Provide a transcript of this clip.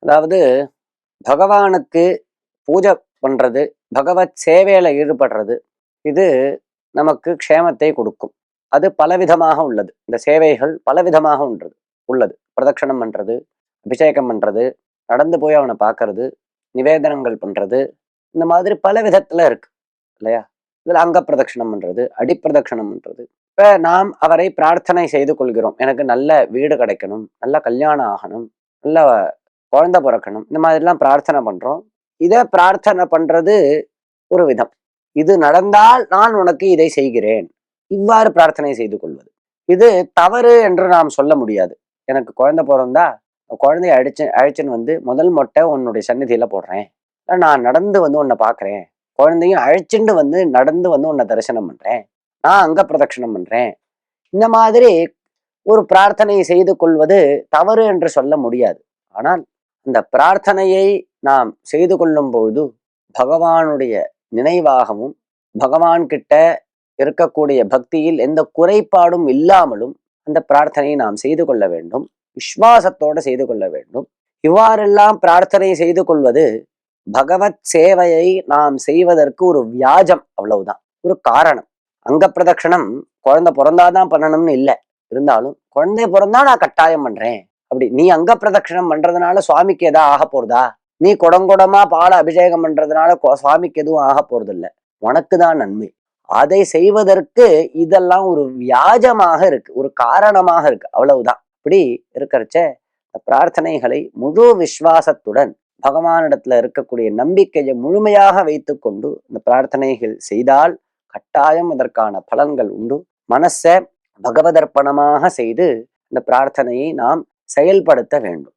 அதாவது பகவானுக்கு பூஜை பண்றது, பகவத் சேவையில ஈடுபடுறது, இது நமக்கு க்ஷேமத்தை கொடுக்கும். அது பலவிதமாக உள்ளது. இந்த சேவைகள் பலவிதமாக உள்ளது. பிரதட்சணம் பண்றது, அபிஷேகம் பண்றது, நடந்து போய் அவனை பார்க்கறது, நிவேதனங்கள் பண்றது, இந்த மாதிரி பல விதத்துல இருக்கு இல்லையா? இதுல அங்க பிரதட்சணம் பண்றது, அடிப்பிரதட்சணம் பண்றது. இப்ப நாம் அவரை பிரார்த்தனை செய்து கொள்கிறோம். எனக்கு நல்ல வீடு கிடைக்கணும், நல்ல கல்யாணம் ஆகணும், நல்ல குழந்தை பிறக்கணும், இந்த மாதிரிலாம் பிரார்த்தனை பண்றோம். இதை பிரார்த்தனை பண்றது ஒரு விதம். இது நடந்தால் நான் உனக்கு இதை செய்கிறேன், இவ்வாறு பிரார்த்தனை செய்து கொள்வது. இது தவறு என்று நாம் சொல்ல முடியாது. எனக்கு குழந்தை பிறந்தா குழந்தைய அழைச்சுன்னு வந்து முதல் மொட்டை உன்னுடைய சந்நிதியில போடுறேன், நான் நடந்து வந்து உன்னை பார்க்கறேன், குழந்தையும் அழைச்சிண்டு வந்து நடந்து வந்து உன்னை தரிசனம் பண்றேன், நான் அங்க பிரதட்சணம் பண்றேன், இந்த மாதிரி ஒரு பிரார்த்தனையை செய்து கொள்வது தவறு என்று சொல்ல முடியாது. ஆனால் இந்த பிரார்த்தனையை நாம் செய்து கொள்ளும் பொழுது பகவானுடைய நினைவாகவும் பகவான் கிட்ட இருக்கக்கூடிய பக்தியில் எந்த குறைபாடும் இல்லாமலும் அந்த பிரார்த்தனையை நாம் செய்து கொள்ள வேண்டும். விஸ்வாசத்தோடு செய்து கொள்ள வேண்டும். இவ்வாறெல்லாம் பிரார்த்தனை செய்து கொள்வது பகவத் சேவையை நாம் செய்வதற்கு ஒரு வியாஜம், அவ்வளவுதான், ஒரு காரணம். அங்க பிரதட்சணம் குழந்தை பிறந்தாதான் பண்ணணும்னு இல்லை. இருந்தாலும் குழந்தை பிறந்தா நான் கட்டாயம் பண்றேன். அப்படி நீ அங்க பிரதட்சணம் பண்றதுனால சுவாமிக்கு எதா ஆக போறதா? நீ குடங்குடமா பால அபிஷேகம் பண்றதுனால சுவாமிக்கு எதுவும் ஆக போறது இல்லை, உனக்கு தான் நன்மை. அதை செய்வதற்கு இதெல்லாம் ஒரு வியாஜமாக இருக்கு, ஒரு காரணமாக இருக்கு, அவ்வளவுதான். இப்படி இருக்கிறச்ச பிரார்த்தனைகளை முழு விசுவாசத்துடன் பகவானிடத்துல இருக்கக்கூடிய நம்பிக்கையை முழுமையாக வைத்து கொண்டு இந்த பிரார்த்தனைகள் செய்தால் கட்டாயம் அதற்கான பலன்கள் உண்டு. மனசை பகவதர்ப்பணமாக செய்து இந்த பிரார்த்தனையை நாம் செயல்படுத்த வேண்டும்.